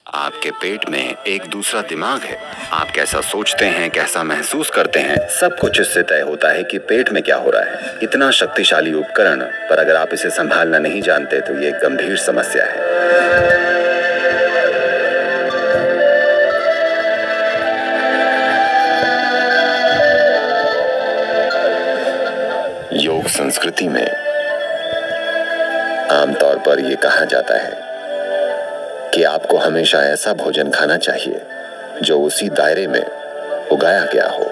आपके पेट में एक दूसरा दिमाग है। आप कैसा सोचते हैं, कैसा महसूस करते हैं, सब कुछ इससे तय होता है कि पेट में क्या हो रहा है। इतना शक्तिशाली उपकरण, पर अगर आप इसे संभालना नहीं जानते तो ये एक गंभीर समस्या है। योग संस्कृति में आमतौर पर यह कहा जाता है कि आपको हमेशा ऐसा भोजन खाना चाहिए जो उसी दायरे में उगाया गया हो,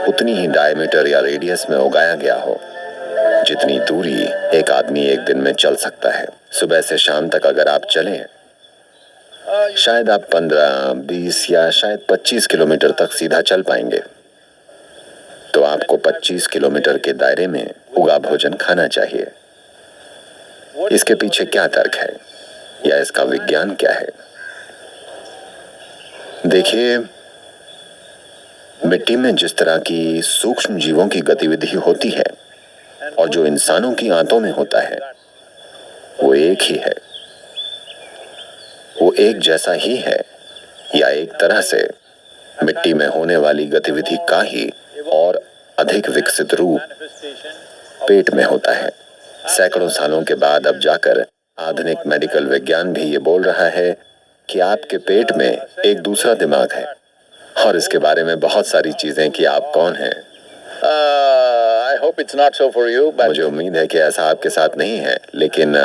उतनी ही डायमीटर या रेडियस में उगाया गया हो जितनी दूरी एक आदमी एक दिन में चल सकता है। सुबह से शाम तक अगर आप चलें, शायद आप 15, 20 या शायद 25 किलोमीटर तक सीधा चल पाएंगे। तो आपको 25 किलोमीटर के दायरे में उगा भोजन खाना चाहिए। इसके पीछे क्या तर्क है या इसका विज्ञान क्या है? देखिए, मिट्टी में जिस तरह की सूक्ष्म जीवों की गतिविधि होती है और जो इंसानों की आंतों में होता है, वो एक ही है। वो एक जैसा ही है या एक तरह से मिट्टी में होने वाली गतिविधि का ही और अधिक विकसित रूप पेट में होता है। सैकड़ों सालों के बाद अब जाकर आधुनिक मेडिकल विज्ञान भी ये बोल रहा है कि आपके पेट में एक दूसरा दिमाग है और इसके बारे में बहुत सारी चीजें कि आप कौन हैं। I hope it's not so for you, but मुझे उम्मीद है कि ऐसा आपके साथ नहीं है, लेकिन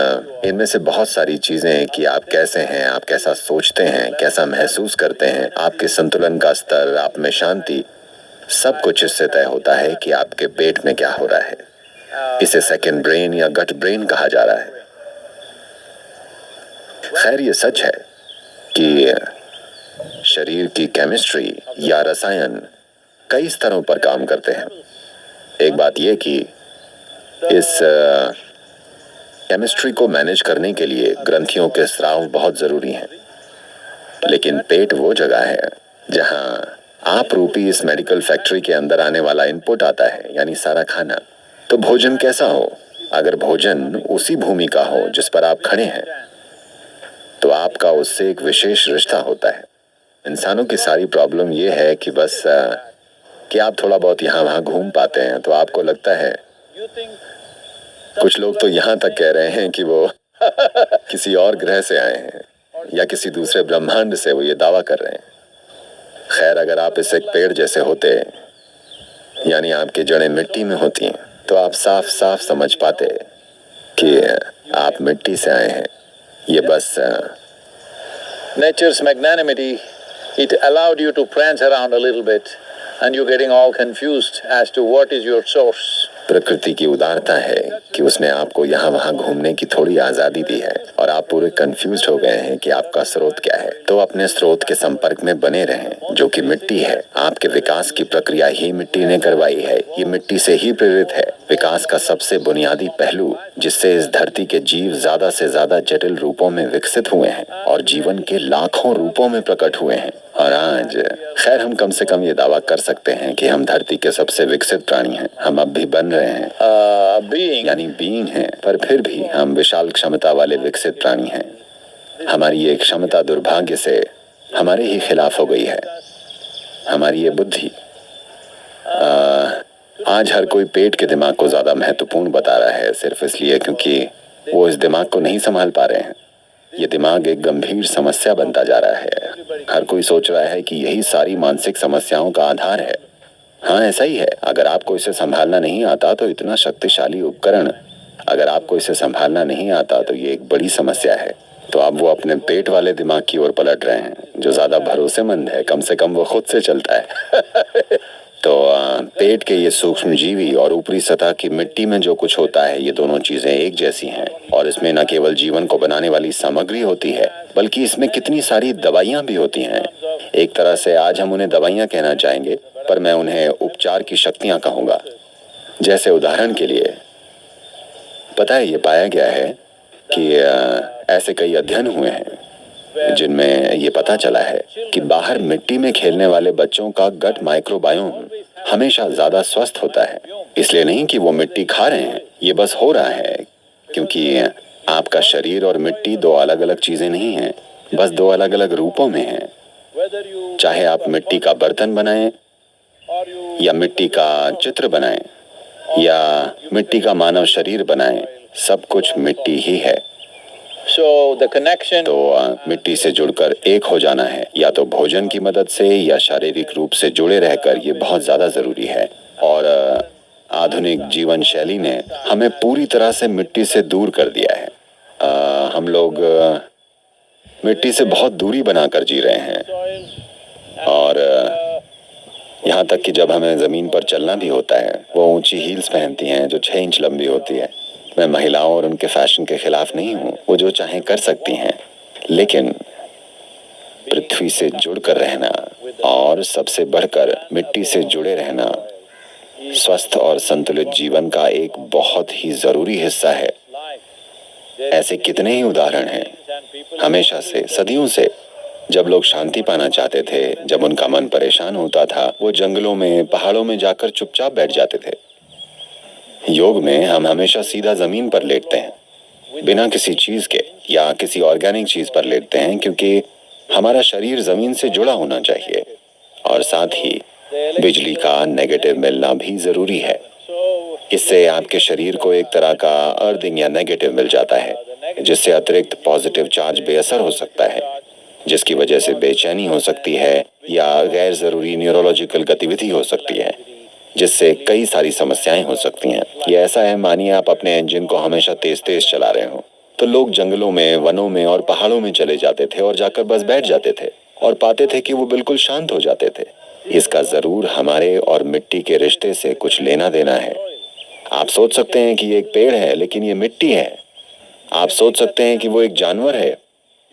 इनमें से बहुत सारी चीजें कि आप कैसे हैं, आप कैसा सोचते हैं, कैसा महसूस करते हैं, आपके संतुलन का स्तर, आप में शांति, सब कुछ इससे तय होता है कि आपके पेट में क्या हो रहा है। इसे सेकंड ब्रेन या गट ब्रेन कहा जा रहा है। खैर, ये सच है कि शरीर की केमिस्ट्री या रसायन कई स्तरों पर काम करते हैं। एक बात यह कि इस केमिस्ट्री को मैनेज करने के लिए ग्रंथियों के स्राव बहुत जरूरी हैं। लेकिन पेट वो जगह है जहां आप रूपी इस मेडिकल फैक्ट्री के अंदर आने वाला इनपुट आता है, यानी सारा खाना। तो भोजन कैसा हो? अगर भोजन उसी भूमि का हो जिस पर आप खड़े हैं, तो आपका उससे एक विशेष रिश्ता होता है। इंसानों की सारी प्रॉब्लम यह है कि बस कि आप थोड़ा बहुत यहाँ वहाँ घूम पाते हैं, तो आपको लगता है, कुछ लोग तो यहाँ तक कह रहे हैं कि वो किसी और ग्रह से आए हैं या किसी दूसरे ब्रह्मांड से, वो ये दावा कर रहे हैं। खैर, अगर आप इस एक पेड़ जैसे होते, यानी आपकी जड़ें मिट्टी में होती, तो आप साफ साफ समझ पाते कि आप मिट्टी से आए हैं। ये बस Nature's magnanimity, it allowed you to prance around a little bit and you're getting all confused as to what is your source. प्रकृति की उदारता है कि उसने आपको यहाँ वहाँ घूमने की थोड़ी आजादी दी है और आप पूरे कंफ्यूज्ड हो गए हैं कि आपका स्रोत क्या है। तो अपने स्रोत के संपर्क में बने रहें, जो कि मिट्टी है। आपके विकास की प्रक्रिया ही मिट्टी ने करवाई है। ये मिट्टी से ही प्रेरित है। विकास का सबसे बुनियादी पहलू जिससे इस धरती के जीव ज्यादा से ज्यादा जटिल रूपों में विकसित हुए हैं और जीवन के लाखों रूपों में प्रकट हुए हैं। और आज खैर, हम कम से कम ये दावा कर सकते हैं कि हम धरती के सबसे विकसित प्राणी हैं। हम अब भी बन रहे हैं, बीइंग हैं, पर फिर भी हम विशाल क्षमता वाले विकसित प्राणी हैं। हमारी ये क्षमता दुर्भाग्य से हमारे ही खिलाफ हो गई है। हमारी ये बुद्धि आज हर कोई पेट के दिमाग को ज्यादा महत्वपूर्ण बता रहा है, सिर्फ इसलिए क्योंकि वो इस दिमाग को नहीं संभाल पा रहे हैं। ये दिमाग एक गंभीर समस्या बनता जा रहा है। हर कोई सोच रहा है कि यही सारी मानसिक समस्याओं का आधार है। हाँ, ऐसा ही है। अगर आपको इसे संभालना नहीं आता तो इतना शक्तिशाली उपकरण, अगर आपको इसे संभालना नहीं आता तो ये एक बड़ी समस्या है। तो अब वो अपने पेट वाले दिमाग की ओर पलट रहे हैं, जो ज्यादा भरोसेमंद है। कम से कम वो खुद से चलता है। तो पेट के ये सूक्ष्म जीवी और ऊपरी सतह की मिट्टी में जो कुछ होता है, ये दोनों चीजें एक जैसी हैं। और इसमें न केवल जीवन को बनाने वाली सामग्री होती है, बल्कि इसमें कितनी सारी दवाइयां भी होती हैं। एक तरह से आज हम उन्हें दवाइयां कहना चाहेंगे, पर मैं उन्हें उपचार की शक्तियां कहूंगा। जैसे उदाहरण के लिए, पता है, ये पाया गया है कि ऐसे कई अध्ययन हुए हैं जिनमें ये पता चला है कि बाहर मिट्टी में खेलने वाले बच्चों का गट माइक्रोबायोम हमेशा ज्यादा स्वस्थ होता है। इसलिए नहीं कि वो मिट्टी खा रहे हैं, ये बस हो रहा है क्योंकि आपका शरीर और मिट्टी दो अलग अलग चीजें नहीं हैं। बस दो अलग अलग रूपों में हैं। चाहे आप मिट्टी का बर्तन बनाएं या मिट्टी का चित्र बनाएं या मिट्टी का मानव शरीर बनाएं, सब कुछ मिट्टी ही है। तो मिट्टी से जुड़कर एक हो जाना है, या तो भोजन की मदद से या शारीरिक रूप से जुड़े रहकर, ये बहुत ज्यादा जरूरी है। और आधुनिक जीवन शैली ने हमें पूरी तरह से मिट्टी से दूर कर दिया है। हम लोग मिट्टी से बहुत दूरी बनाकर जी रहे हैं। और यहाँ तक कि जब हमें जमीन पर चलना भी होता है, वो ऊंची हील्स पहनती हैं जो 6 इंच लंबी होती है। मैं महिलाओं और उनके फैशन के खिलाफ नहीं हूँ, वो जो चाहें कर सकती हैं, लेकिन पृथ्वी से जुड़कर रहना और सबसे बढ़कर मिट्टी से जुड़े रहना स्वस्थ और संतुलित जीवन का एक बहुत ही जरूरी हिस्सा है। ऐसे कितने ही उदाहरण हैं, हमेशा से, सदियों से, जब लोग शांति पाना चाहते थे, जब उनका मन परेशान होता था, वो जंगलों में, पहाड़ों में जाकर चुपचाप बैठ जाते थे। योग में हम हमेशा सीधा जमीन पर लेटते हैं, बिना किसी चीज के या किसी ऑर्गेनिक चीज पर लेटते हैं, क्योंकि हमारा शरीर जमीन से जुड़ा होना चाहिए। और साथ ही बिजली का नेगेटिव मिलना भी जरूरी है। इससे आपके शरीर को एक तरह का अर्थिंग या नेगेटिव मिल जाता है, जिससे अतिरिक्त पॉजिटिव चार्ज बेअसर हो सकता है, जिसकी वजह से बेचैनी हो सकती है या गैर जरूरी न्यूरोलॉजिकल गतिविधि हो सकती है, जिससे कई सारी समस्याएं हो सकती हैं। ये ऐसा है, मानिए आप अपने इंजन को हमेशा तेज तेज चला रहे हो, तो लोग जंगलों में, वनों में और पहाड़ों में चले जाते थे और जाकर बस बैठ जाते थे और पाते थे कि वो बिल्कुल शांत हो जाते थे। इसका जरूर हमारे और मिट्टी के रिश्ते से कुछ लेना देना है। आप सोच सकते हैं कि ये एक पेड़ है, लेकिन ये मिट्टी है। आप सोच सकते हैं कि वो एक जानवर है,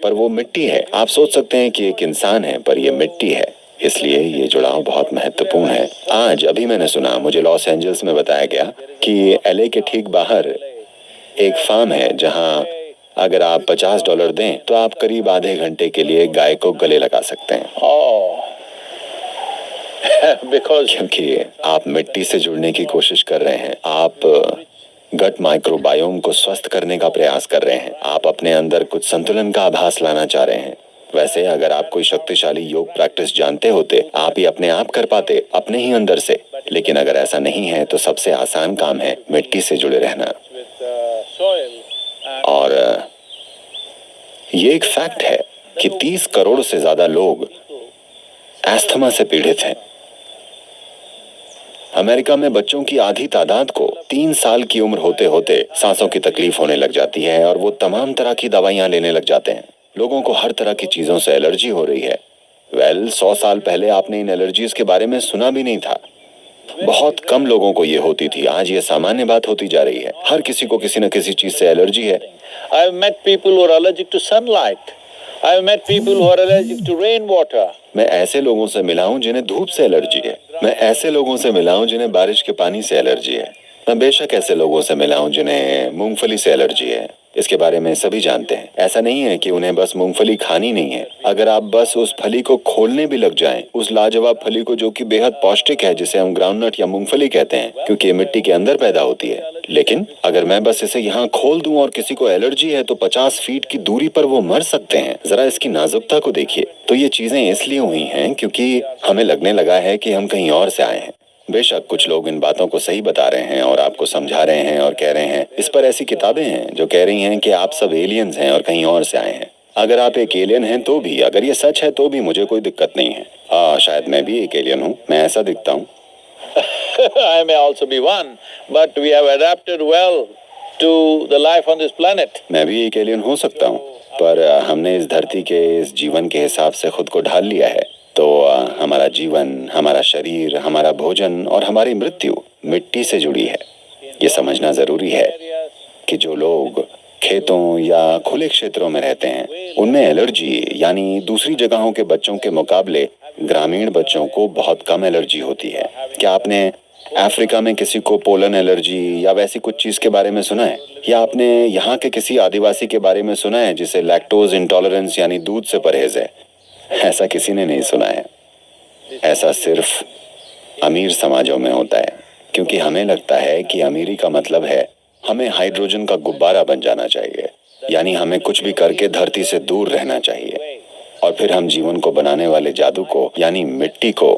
पर वो मिट्टी है। आप सोच सकते हैं कि एक इंसान है, पर ये मिट्टी है। इसलिए ये जुड़ाव बहुत महत्वपूर्ण है। आज अभी मैंने सुना, मुझे लॉस एंजल्स में बताया गया कि एलए के ठीक बाहर एक फार्म है जहां अगर आप $50 दें तो आप करीब आधे घंटे के लिए गाय को गले लगा सकते हैं। क्योंकि आप मिट्टी से जुड़ने की कोशिश कर रहे हैं, आप गट माइक्रोबायोम को स्वस्थ करने का प्रयास कर रहे हैं, आप अपने अंदर कुछ संतुलन का आभास लाना चाह रहे हैं। वैसे अगर आप कोई शक्तिशाली योग प्रैक्टिस जानते होते, आप ही अपने आप कर पाते, अपने ही अंदर से। लेकिन अगर ऐसा नहीं है, तो सबसे आसान काम है मिट्टी से जुड़े रहना। और ये एक फैक्ट है कि 30 करोड़ से ज्यादा लोग एस्थमा से पीड़ित हैं। अमेरिका में बच्चों की आधी तादाद को 3 साल की उम्र होते होते सांसों की तकलीफ होने लग जाती है और वो तमाम तरह की दवाइयां लेने लग जाते हैं। लोगों को हर तरह की चीजों से एलर्जी हो रही है। 100 साल पहले आपने इन एलर्जीज के बारे में सुना भी नहीं था। बहुत कम लोगों को ये होती थी, आज ये सामान्य बात होती जा रही है। हर किसी को किसी न किसी चीज से एलर्जी है। I have met people who are allergic to sunlight. I have met people who are allergic to rainwater. मैं ऐसे लोगों से मिला हूँ जिन्हें धूप से एलर्जी है। मैं ऐसे लोगों से मिला हूँ जिन्हें बारिश के पानी से एलर्जी है। मैं बेशक ऐसे लोगों से मिला हूँ जिन्हें मूंगफली से एलर्जी है। इसके बारे में सभी जानते हैं। ऐसा नहीं है कि उन्हें बस मूंगफली खानी नहीं है। अगर आप बस उस फली को खोलने भी लग जाएं, उस लाजवाब फली को जो कि बेहद पौष्टिक है, जिसे हम ग्राउंडनट या मूंगफली कहते हैं, क्योंकि ये मिट्टी के अंदर पैदा होती है। लेकिन अगर मैं बस इसे यहाँ खोल दूं और किसी को एलर्जी है, तो 50 फीट की दूरी पर वो मर सकते हैं। जरा इसकी नाजुकता को देखिए। तो ये चीजें इसलिए हुई हैं क्योंकि हमें लगने लगा है कि हम कहीं और से आए हैं। बेशक कुछ लोग इन बातों को सही बता रहे हैं और आपको समझा रहे हैं और कह रहे हैं। इस पर ऐसी किताबें हैं जो कह रही हैं कि आप सब एलियंस हैं और कहीं और से आए हैं। अगर आप एक एलियन हैं तो भी, अगर ये सच है तो भी मुझे कोई दिक्कत नहीं है। शायद मैं भी एक एलियन हूँ, मैं ऐसा दिखता हूँ। I may also be one, but we have adapted well to the life on this planet. मैं भी एक एलियन हो सकता हूँ, पर हमने इस धरती के इस जीवन के हिसाब से खुद को ढाल लिया है। तो हमारा जीवन, हमारा शरीर, हमारा भोजन और हमारी मृत्यु मिट्टी से जुड़ी है। ये समझना जरूरी है कि जो लोग खेतों या खुले क्षेत्रों में रहते हैं, उनमें एलर्जी, यानी दूसरी जगहों के बच्चों के मुकाबले ग्रामीण बच्चों को बहुत कम एलर्जी होती है। क्या आपने अफ्रीका में किसी को पोलन एलर्जी या वैसी कुछ चीज के बारे में सुना है? या आपने यहाँ के किसी आदिवासी के बारे में सुना है जिसे लैक्टोज इंटॉलरेंस यानी दूध से परहेज है? ऐसा किसी ने नहीं सुना है। ऐसा सिर्फ अमीर समाजों में होता है, क्योंकि हमें लगता है कि अमीरी का मतलब है हमें हाइड्रोजन का गुब्बारा बन जाना चाहिए, यानी हमें कुछ भी करके धरती से दूर रहना चाहिए। और फिर हम जीवन को बनाने वाले जादू को यानी मिट्टी को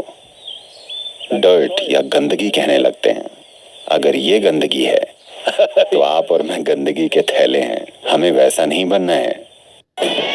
डर्ट या गंदगी कहने लगते हैं। अगर ये गंदगी है तो आप और मैं गंदगी के थैले हैं। हमें वैसा नहीं बनना है।